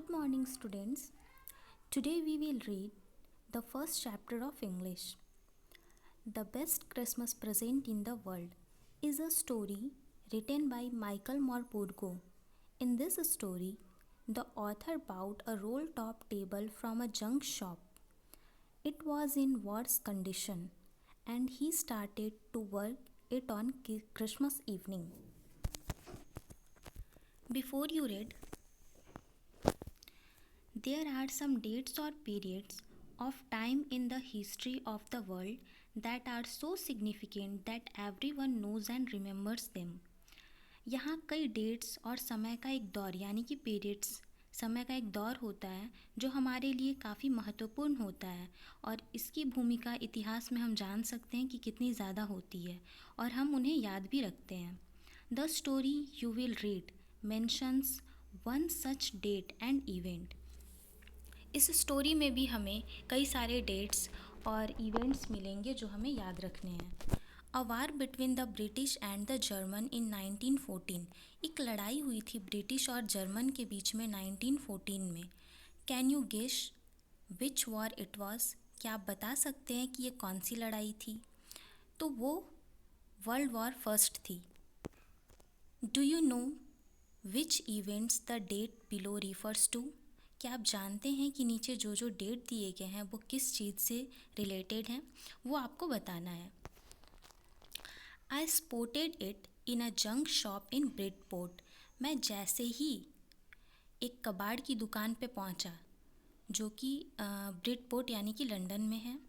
Good morning, students. Today we will read the first chapter of English. The Best Christmas Present in the World is a story written by Michael Morpurgo. In this story, the author bought a roll top table from a junk shop. It was in worse condition and he started to work it on Christmas evening. Before you read, there are some dates or periods of time in the history of the world that are so significant that everyone knows and remembers them. यहाँ कई dates और समय का एक दौर यानी कि periods समय का एक दौर होता है जो हमारे लिए काफ़ी महत्वपूर्ण होता है और इसकी भूमिका इतिहास में हम जान सकते हैं कि कितनी ज़्यादा होती है और हम उन्हें याद भी रखते हैं. The story you will read mentions one such date and event. इस स्टोरी में भी हमें कई सारे डेट्स और इवेंट्स मिलेंगे जो हमें याद रखने हैं. A war between the British and the German in 1914. एक लड़ाई हुई थी ब्रिटिश और जर्मन के बीच में 1914 में. Can you guess which war it was. क्या आप बता सकते हैं कि ये कौन सी लड़ाई थी. तो वो वर्ल्ड वॉर फर्स्ट थी. Do you know which events the date below refers to. क्या आप जानते हैं कि नीचे जो जो डेट दिए गए हैं वो किस चीज़ से रिलेटेड हैं. वो आपको बताना है. आई spotted it in a junk shop in Bridport. मैं जैसे ही एक कबाड़ की दुकान पे पहुंचा जो कि ब्रिडपोर्ट यानी कि लंदन में है.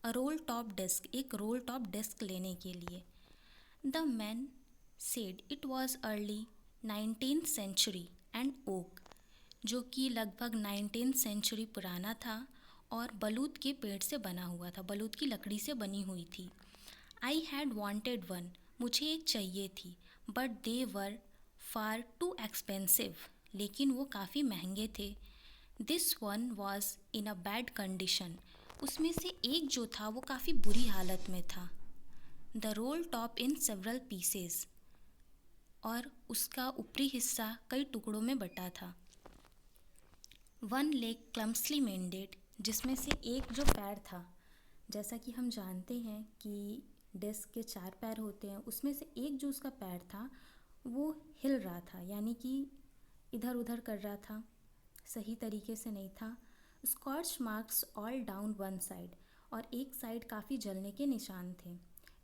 A roll top desk. एक रोल टॉप डेस्क लेने के लिए. The man said it was early 19th century and oak. जो कि लगभग 19th सेंचुरी पुराना था और बलूत के पेड़ से बना हुआ था. बलूत की लकड़ी से बनी हुई थी. I had wanted one. मुझे एक चाहिए थी. But they were far too expensive. लेकिन वो काफ़ी महंगे थे. This one was in a bad condition. उसमें से एक जो था वो काफ़ी बुरी हालत में था. The roll top in several pieces. और उसका ऊपरी हिस्सा कई टुकड़ों में बटा था. One leg clumsily mended. जिसमें से एक जो पैर था, जैसा कि हम जानते हैं कि डेस्क के 4 पैर होते हैं, उसमें से एक जो उसका पैर था वो हिल रहा था यानी कि इधर उधर कर रहा था, सही तरीके से नहीं था. Scorch marks all down one side. और एक साइड काफ़ी जलने के निशान थे.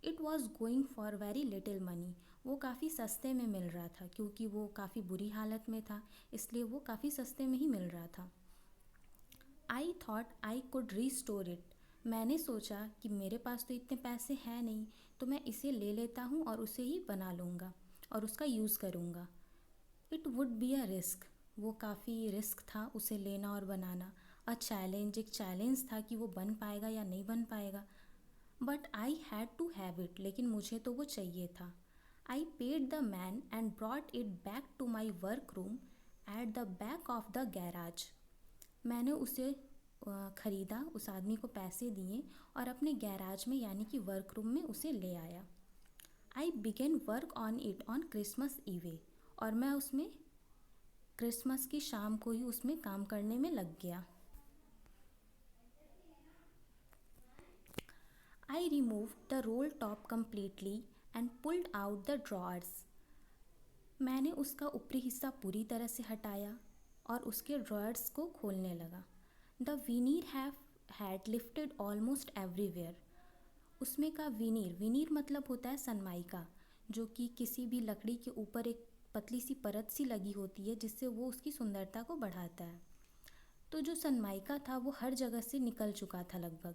It was going for very little money. वो काफ़ी सस्ते में मिल रहा था क्योंकि वो काफ़ी बुरी हालत में था, इसलिए वो काफ़ी सस्ते में ही मिल रहा था. I thought I could restore it. मैंने सोचा कि मेरे पास तो इतने पैसे हैं नहीं, तो मैं इसे ले लेता हूँ और उसे ही बना लूँगा और उसका यूज़ करूँगा. It would be a risk. वो काफ़ी रिस्क था उसे लेना और बनाना. A challenge. एक चैलेंज था कि वो बन पाएगा या नहीं बन पाएगा. But I had to have it. लेकिन मुझे तो वो चाहिए था. I paid the man and brought it back to my work room at the back of the garage. मैंने उसे ख़रीदा, उस आदमी को पैसे दिए और अपने गैराज में यानी कि वर्क रूम में उसे ले आया. I began work on it on Christmas eve. और मैं उसमें क्रिसमस की शाम को ही उसमें काम करने में लग गया. I remove the roll top completely and pulled out the drawers. मैंने उसका ऊपरी हिस्सा पूरी तरह से हटाया और उसके ड्रॉअर्स को खोलने लगा. The veneer had lifted almost everywhere. उसमें का विनीर. विनीर मतलब होता है सनमाइका, जो कि किसी भी लकड़ी के ऊपर एक पतली सी परत सी लगी होती है जिससे वो उसकी सुंदरता को बढ़ाता है. तो जो सनमाइका था वो हर जगह से निकल चुका था लगभग.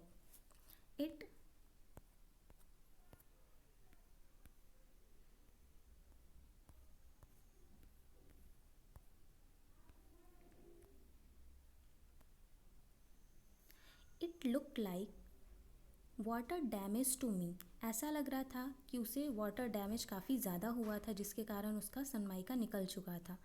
It it look like water damage to me. ऐसा लग रहा था कि उसे वाटर डैमेज काफ़ी ज़्यादा हुआ था जिसके कारण उसका सनमाइका निकल चुका था.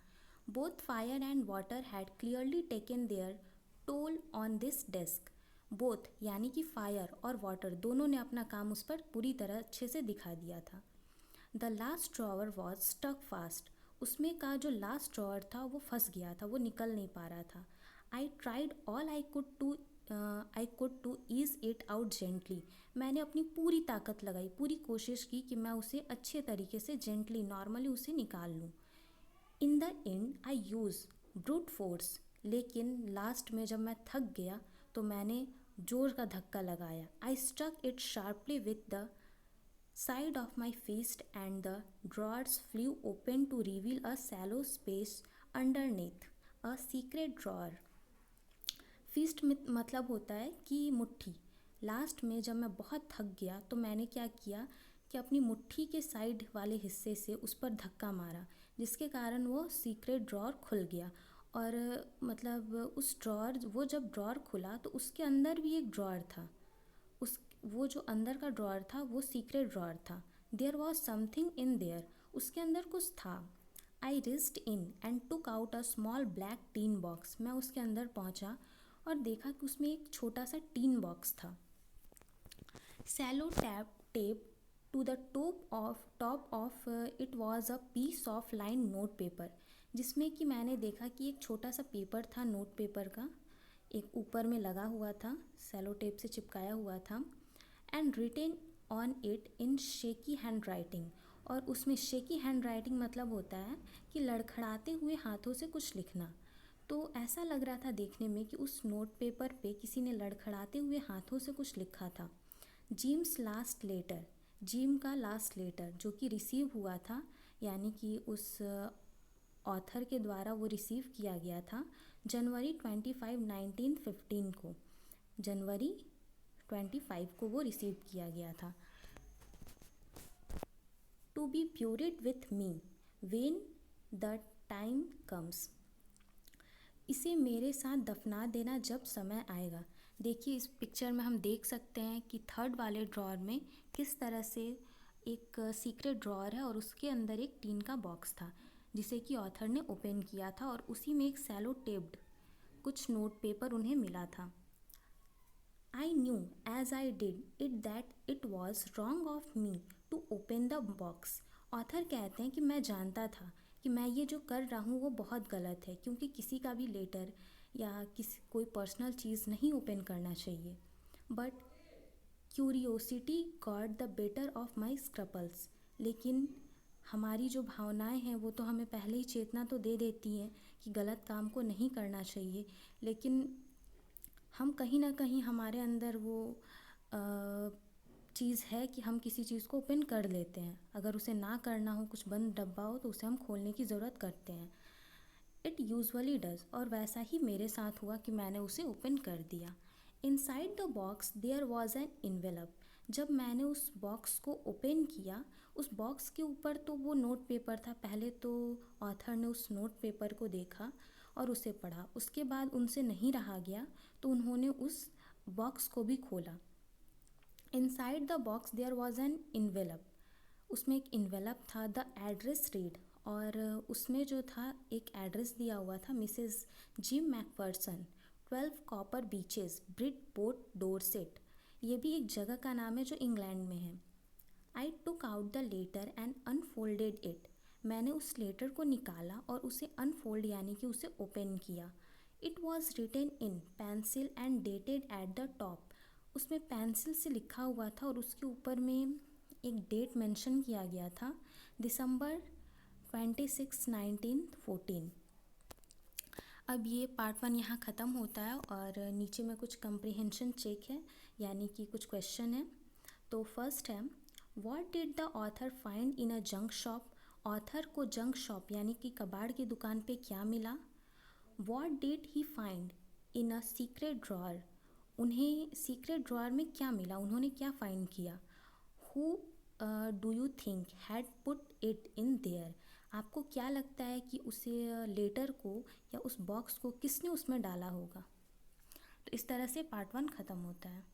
Both fire and water had clearly taken their toll on this desk. Both यानी कि फायर और वाटर दोनों ने अपना काम उस पर पूरी तरह अच्छे से दिखा दिया था. The last drawer was stuck fast. उसमें का जो लास्ट ड्रॉअर था वो फंस गया था, वो निकल नहीं पा रहा था। I tried all I could to ease it out gently. मैंने अपनी पूरी ताकत लगाई, पूरी कोशिश की कि मैं उसे अच्छे तरीके से जेंटली नॉर्मली उसे निकाल लूँ। In the and I use brute force, लेकिन लास्ट में जब मैं थक गया तो मैंने जोर का धक्का लगाया। I struck it sharply with the side of my fist and the drawers flew open to reveal a shallow space underneath, a secret drawer. Fist मतलब होता है कि मुट्ठी। लास्ट में जब मैं बहुत थक गया तो मैंने क्या किया कि अपनी मुट्ठी के साइड वाले हिस्से से उस पर धक्का मारा, जिसके कारण वो सीक्रेट ड्रॉअर खुल गया। और मतलब उस ड्रॉअर, वो जब ड्रॉअर खुला तो उसके अंदर भी एक ड्रॉअर था। उस वो जो अंदर का ड्रॉअर था वो सीक्रेट ड्रॉअर था। There was something in there, उसके अंदर कुछ था। I reached in and took out a small black tin box. मैं उसके अंदर पहुंचा और देखा कि उसमें एक छोटा सा टीन बॉक्स था। Sellotape to the top of it was a piece of line note paper, जिसमें कि मैंने देखा कि एक छोटा सा पेपर था नोट पेपर का, एक ऊपर में लगा हुआ था, सेलो टेप से चिपकाया हुआ था। And written on it in shaky handwriting, और उसमें शेकी हैंड राइटिंग मतलब होता है कि लड़खड़ाते हुए हाथों से कुछ लिखना। तो ऐसा लग रहा था देखने में कि उस नोट पेपर पे किसी ने लड़खड़ाते हुए हाथों से कुछ लिखा था। जिम्स लास्ट लेटर, जिम का लास्ट लेटर जो कि रिसीव हुआ था, यानी कि उस ऑथर के द्वारा वो रिसीव किया गया था जनवरी 25, 1915 को। जनवरी 25 को वो रिसीव किया गया था। To be buried with me when the time comes, इसे मेरे साथ दफना देना जब समय आएगा। देखिए इस पिक्चर में हम देख सकते हैं कि थर्ड वाले ड्रॉअर में किस तरह से एक सीक्रेट ड्रॉअर है और उसके अंदर एक टीन का बॉक्स था, जिसे कि ऑथर ने ओपन किया था और उसी में एक सैलो टेप्ड कुछ नोट पेपर उन्हें मिला था। I knew as I did it that it was wrong of me to open the box. Author कहते हैं कि मैं जानता था कि मैं ये जो कर रहा हूँ वो बहुत गलत है, क्योंकि किसी का भी लेटर या कोई पर्सनल चीज़ नहीं ओपन करना चाहिए। But curiosity got the better of my scruples, लेकिन हमारी जो भावनाएं हैं वो तो हमें पहले ही चेतना तो दे देती हैं कि गलत काम को नहीं करना चाहिए, लेकिन हम कहीं ना कहीं हमारे अंदर वो चीज़ है कि हम किसी चीज़ को ओपन कर लेते हैं। अगर उसे ना करना हो, कुछ बंद डब्बा हो, तो उसे हम खोलने की ज़रूरत करते हैं। इट यूजुअली डज, और वैसा ही मेरे साथ हुआ कि मैंने उसे ओपन कर दिया। Inside the box there was an envelope. जब मैंने उस बॉक्स को ओपन किया, उस बॉक्स के ऊपर तो वो नोट पेपर था। पहले तो ऑथर ने उस नोट पेपर को देखा और उसे पढ़ा, उसके बाद उनसे नहीं रहा गया तो उन्होंने उस बॉक्स को भी खोला। Inside the box there was an envelope, उसमें एक इन्वेलप था। द एड्रेस रीड, और उसमें जो था एक एड्रेस दिया हुआ था, Mrs gym Macpherson, 12 copper beaches, Bridport, Dorset. ये भी एक जगह का नाम है जो इंग्लैंड में है। I took out the letter and unfolded it, मैंने उस लेटर को निकाला और उसे अनफोल्ड यानी कि उसे ओपन किया। It was written in pencil and dated at the top, उसमें पेंसिल से लिखा हुआ था और उसके ऊपर में एक डेट मेंशन किया गया था, दिसंबर 26, 1914। अब ये पार्ट 1 यहाँ ख़त्म होता है और नीचे में कुछ कंप्रीहेंशन चेक है, यानी कि कुछ क्वेश्चन है। तो फर्स्ट है, what did the author find in a junk shop, author को जंक शॉप यानी कि कबाड़ की दुकान पे क्या मिला। What did he find in a secret drawer, उन्हें सीक्रेट ड्रॉअर में क्या मिला, उन्होंने क्या फाइंड किया। Who do you think had put it in their, आपको क्या लगता है कि उसे लेटर को या उस बॉक्स को किसने उसमें डाला होगा। तो इस तरह से पार्ट 1 ख़त्म होता है।